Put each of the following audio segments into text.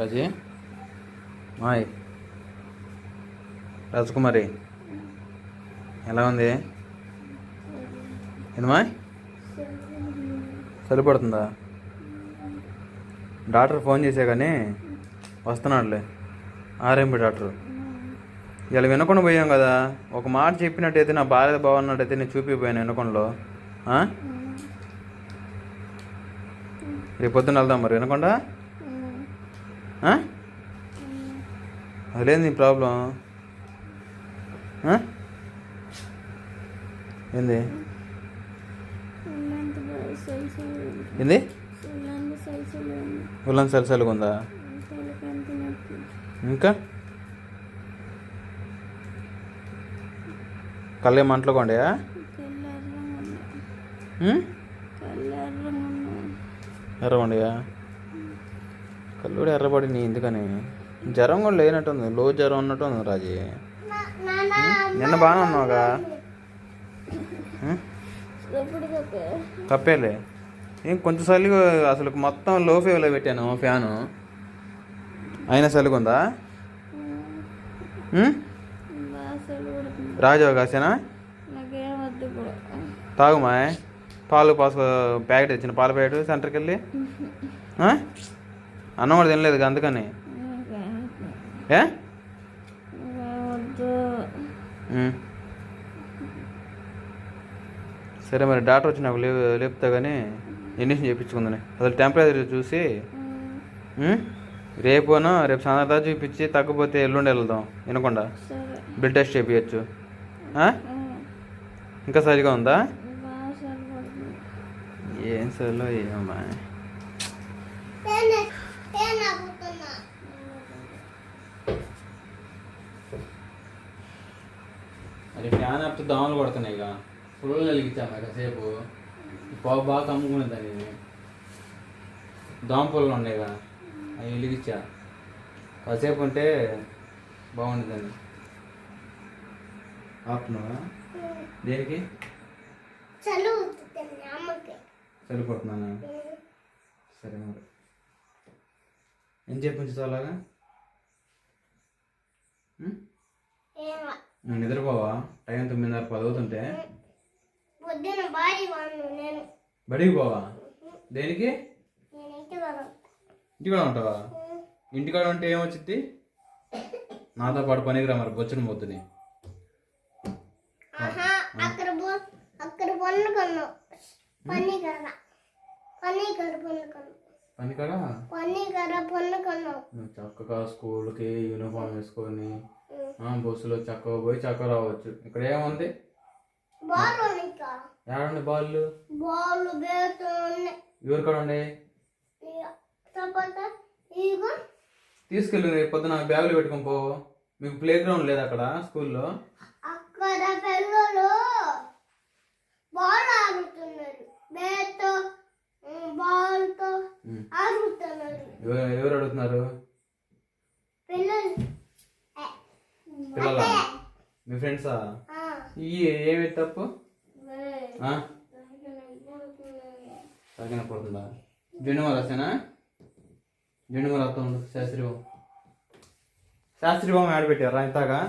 రాజీ మాయ్ రాజకుమారి ఎలా ఉంది? ఏందమ్మా సరిపడుతుందా? డాక్టర్ ఫోన్ చేసా కానీ వస్తున్నాడులే. RMP doctor. ఇలా వినకుండా పోయాం కదా, ఒక మాట చెప్పినట్టయితే నా భార్య బాగున్నట్టయితే నేను చూపిపోయాను వినకుండా. రేపు పొద్దున్న వెళ్దాం మరి వినకుండా. అదేంది నీ ప్రాబ్లం? ఏంది ఏంది ఉల్లం సలసలుగా ఉందా? ఇంకా కళ్ళే మంటలు కొండయా? ఎర్రగొండయా? కళ్ళు కూడా ఎర్రబడి నీ ఎందుకని? జ్వరం కూడా లేనట్టుంది, లో జ్వరం ఉన్నట్టు ఉంది రాజీ. నిన్న బాగానే ఉన్నావుగా? తప్పేలే. ఏం కొంచెం చలిగా అసలు మొత్తం లో ఫేవ్లో పెట్టాను ఫ్యాను, అయినా చలిగుందా? రాజు కాసేనా తాగుమా. పాలు ప్యాకెట్ ఇచ్చిన పాల ప్యాకెట్ సెంటర్కి వెళ్ళి. అన్నం కూడా తినలేదు అందుకని. ఏ సరే మరి డాక్టర్ వచ్చి నాకు లేపుతా కానీ ఇంజక్షన్ చేయించుకుందని. అసలు టెంపరేచర్ చూసి రేపు సాయంత్రం దాకా చూపించి తగ్గిపోతే ఎల్లుండి వెళ్దాం వినకుండా. బ్లడ్ టెస్ట్ చేయించచ్చు. ఇంకా సరిగా ఉందా? ఏం సరిలో ఏమమ్మా. అది ఫ్యాన్ అప్పుడు దోమలు కొడుతున్నాయి ఇక. ఫుల్ వెలిగించాము కాసేపు. పావు బాగా కమ్ముకునేదాన్ని. దోమ పుల్లలు ఉన్నాయిగా అవి వెలిగించా. కాసేపు ఉంటే బాగుండేదండి. ఆపుతున్నావా? దేనికి? చలిపడుతున్నానా? సరే మరి ఏం చెప్పించు అలాగా. నిద్రపోవా? టైం 9:30 అవుతుంటే బడికి పోవా? దేనికి? ఇంటికాడ ఉంటావా? ఇంటికాడ ఉంటే ఏమొచ్చింది? నాతో పాటు పనికి రా మరి బొచ్చును పోతుంది. చక్కగా స్కూల్కి యూనిఫామ్ వేసుకొని బస్సులో చక్కగా పోయి చక్కగా రావచ్చు. ఇక్కడ ఏముంది? ఏడండి బాళ్ళు? ఎవరి కాడ ఉండే? తీసుకెళ్ళి రేపు పొద్దున బ్యాగులు పెట్టుకొని పో. మీకు ప్లే గ్రౌండ్ లేదు అక్కడ స్కూల్లో? ఎవరు అడుగుతున్నారు? పిల్లలా? మీ ఫ్రెండ్సా? ఏమి తప్పు? తగిన పడుతుందా? జెండు రాసేనా? జెండు రాస్తా ఉండు. శాస్త్రి బొమ్మ ఆడబెట్టారా ఇంతాగా?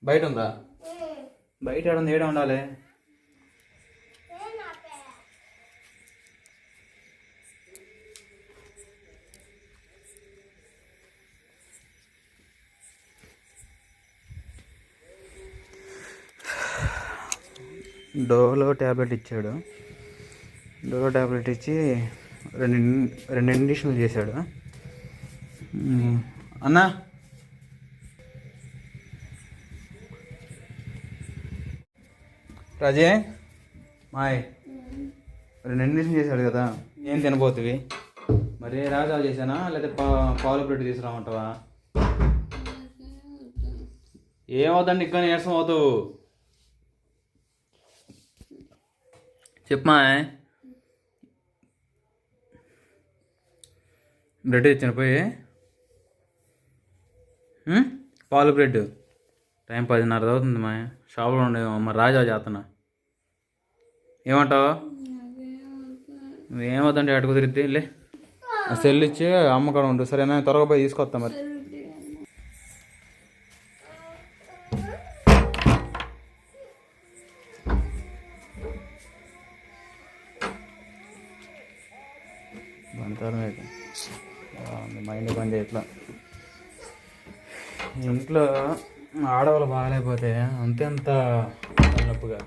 బయట ఉందా? బయట ఏడుంది? ఏడ ఉండాలి? డోలో ట్యాబ్లెట్ ఇచ్చాడు. డోలో ట్యాబ్లెట్ ఇచ్చి రెండు ఇంజక్షన్లు చేశాడు. అన్నా రాజే మాయ్ 2 ఇంజక్షన్ చేశాడు కదా, ఏం తినబోతువి? మరి రాజా చేశానా లేకపోతే పాలు బ్రెడ్ తీసుకురామంటావా? ఏమవుతండి ఇంకా నీరసం అవుతావు. చెప్పమా. బ్రెడ్ ఇచ్చిన పోయి పాలు బ్రెడ్. టైం 10:30 అవుతుంది మా. షాపులో ఉండే మరి రాజా చేస్తున్నా. ఏమంటావు? ఏమవుతుంటే అటు కుదిరిద్ది లే. సెల్ ఇచ్చి అమ్మ కాడ ఉండు సరేనా, త్వరగా పోయి తీసుకొస్తా మరి. బంతారం అయితే మైండ్ పని చేయట్లా. ఇంట్లో ఆడవాళ్ళు బాగాలేకపోతే అంత నొప్పిగా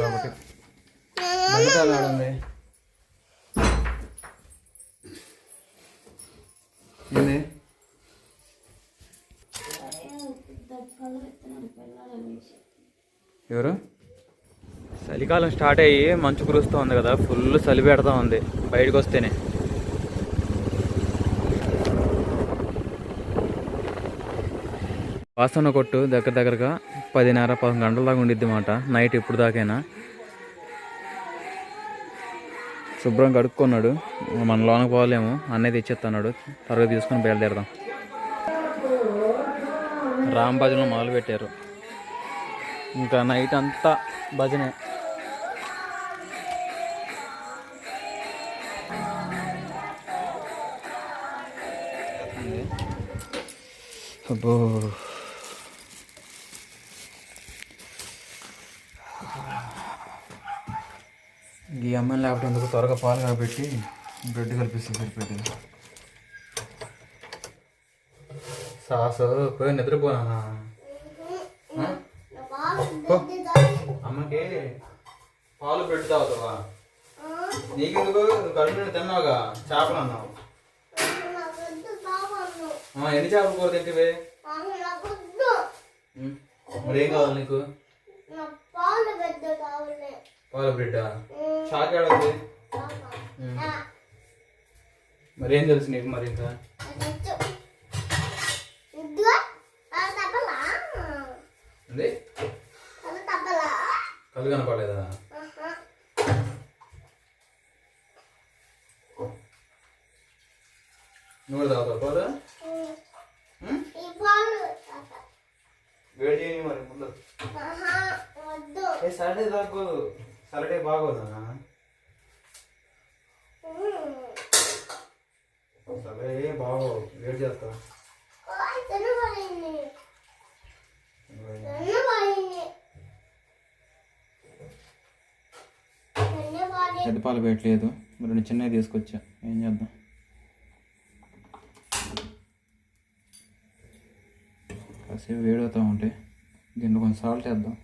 ఒకటి బయట ఆడుంది. ఏంది ఎవరు? చలికాలం స్టార్ట్ అయ్యి మంచు కురుస్తూ ఉంది కదా, ఫుల్ చలి పెడతా ఉంది బయటకు వస్తేనే. వాసన కొట్టు దగ్గరగా 10:30-11 గంటల దాకా ఉండిద్ది మాట నైట్. ఇప్పుడు దాకైనా శుభ్రం కడుక్కున్నాడు. మన లోనకి పోలేము, అన్నయ్య తెచ్చేస్తున్నాడు. త్వరగా తీసుకొని బయలుదేరదాం. రామ్ భజనలు మొదలు పెట్టారు. ఇంకా నైట్ అంతా భజనే. అబ్బో ఈ అమ్మాయిని లేకపోతే ఎందుకు త్వరగా పాలు కాబట్టి బ్రెడ్ కలిపిస్తుంది సరిపెట్టి. సాసు పోయి నిద్రపోనా అమ్మకి పాలు బ్రెడ్ తాగుతావా? నీకెందుకు? కడుపు నిండా తిన్నావుగా, చేపలు అన్నావు. ఎన్ని చేపలు కూర తింటివే? మరి ఏం కావాలి నీకు? పాల బ్రెడ్ షాక్ ఆడద్దు. మరి ఏం తెలుసు నీకు? మరి ఇంకా కళ్ళు కనపడలేదా? నువ్వు తాగుతావు పాలు? వేడి చేయని మరి ముందు. సాటర్డే తాగోదు, సాటర్డే బాగోదా? సాటర్డే బాగోదు, వేడి చేస్తా. పెద్ద పాలు పెట్టలేదు, మరి చిన్నవి తీసుకొచ్చా. ఏం చేద్దాం? కాసేపు వేడవుతూ ఉంటే దీంట్లో కొంచెం సాల్ట్ వేద్దాం.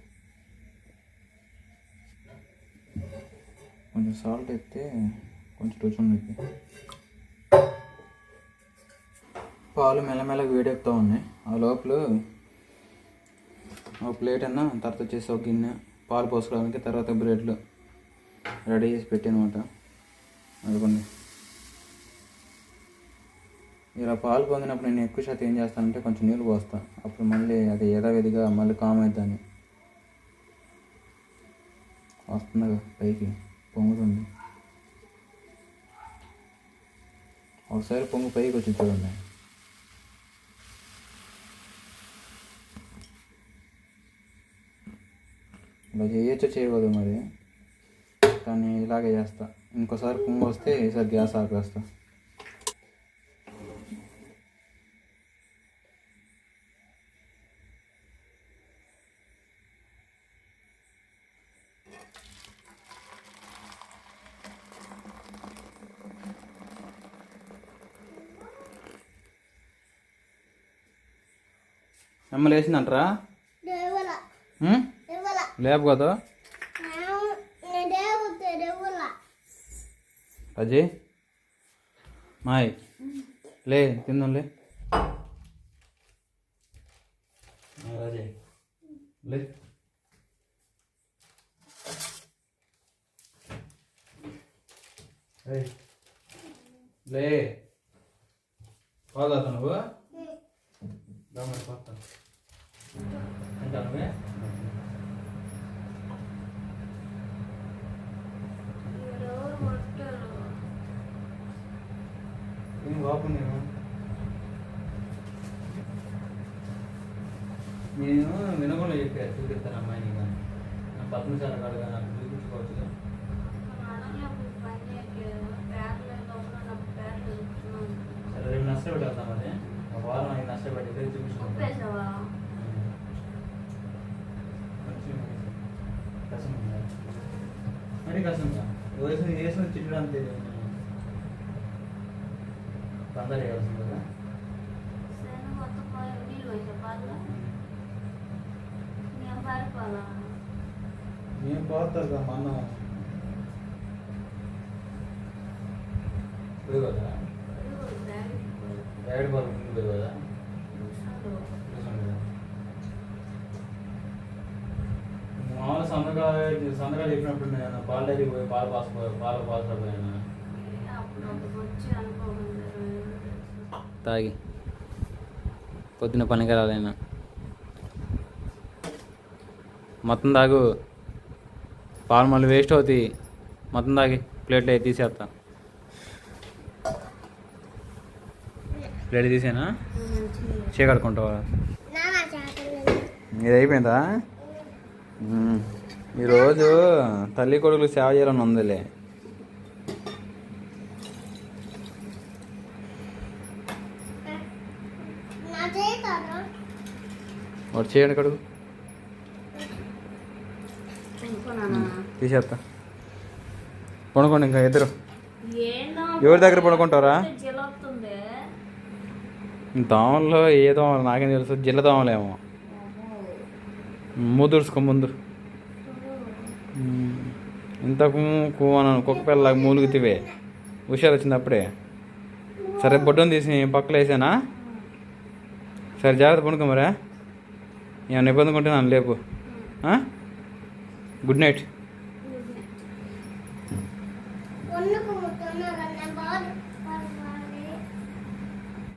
కొంచెం సాల్ట్ వేస్తే కొంచెం రుచి ఉంది. పాలు మెల్లమెల్లగా వేడెక్కుతూ ఉన్నాయి. ఆ లోపల ఒక ప్లేట్ అన్నా, తర్వాత వచ్చేసి ఒక గిన్నె పాలు పోసుకోవడానికి, తర్వాత బ్రెడ్లు రెడీ చేసి పెట్టానమాట. అనుకోండి, ఇలా పాలు పొందినప్పుడు నేను ఎక్కువ శాతం ఏం చేస్తానంటే కొంచెం నీళ్ళు పోస్తాను. అప్పుడు మళ్ళీ అది యథావిధిగా మళ్ళీ కామ్ అవుతుంది. వస్తుందిగా పైకి పొంగుతుంది. ఒకసారి పొంగు పైకి వచ్చి చూడండి. ఇలా చేయొచ్చో చేయకూడదు మరి, కానీ ఇలాగే చేస్తా. ఇంకోసారి పొంగు వస్తే ఈసారి గ్యాస్ ఆపేస్తా. అమ్మ లేచిందంటరా? లేపు కదా అజయ్. మాయ్ లే, తిందాంలే. రాజయ్ లే. లే పోదా నువ్వు? పోతా అంటానువే. ఏం బాబు నేను వినకుండా చెప్పాను చూపిస్తాను అమ్మాయిని, కానీ నా 10 నిమిషాలు కాదు కానీ నాకు చూపించుకోవచ్చు. గట్టి కష్టంగా వేసిన చిట్టుడు అంతే పందరు వేయాల్సింది కదా. నేను పోతారు కదా మన పోయి కదా డాడీ బాల్ పోయి కదా మామూలు సంతకాలు చెప్పినప్పుడు నేను పాల డైరీ పోయి పాలు పాస్ అయిపోయాను తాగి పొద్దున పనికి రాలేనా మొత్తం తాగు పాలు మళ్ళీ వేస్ట్ అవుతాయి మొత్తం తాగి ప్లేట్లు అవి తీసేస్తా ప్లేట్ తీసేనా చీకడుకుంటావా ఇది అయిపోయిందా ఈరోజు తల్లి కొడుకులు సేవ చేయాలని ఉందిలే వాడు చేయండి కడుగు తీసేస్తా పడుకోండి ఇంకా ఇద్దరు ఎవరి దగ్గర పడుకుంటారా దోమల్లో ఏ దోమలు నాకేం తెలుసు జిల్ల దోమలేమో ముదురుసుకో ముందు ఇంతకు కూవను కుక్క పిల్ల మూలుగుతివే హుషారు వచ్చింది అప్పుడే సరే బొడ్డును తీసి పక్కన వేసానా సరే జాగ్రత్త పడుకో మరా ఏమన్నా ఇబ్బంది ఉంటే నన్ను లేపు గుడ్ నైట్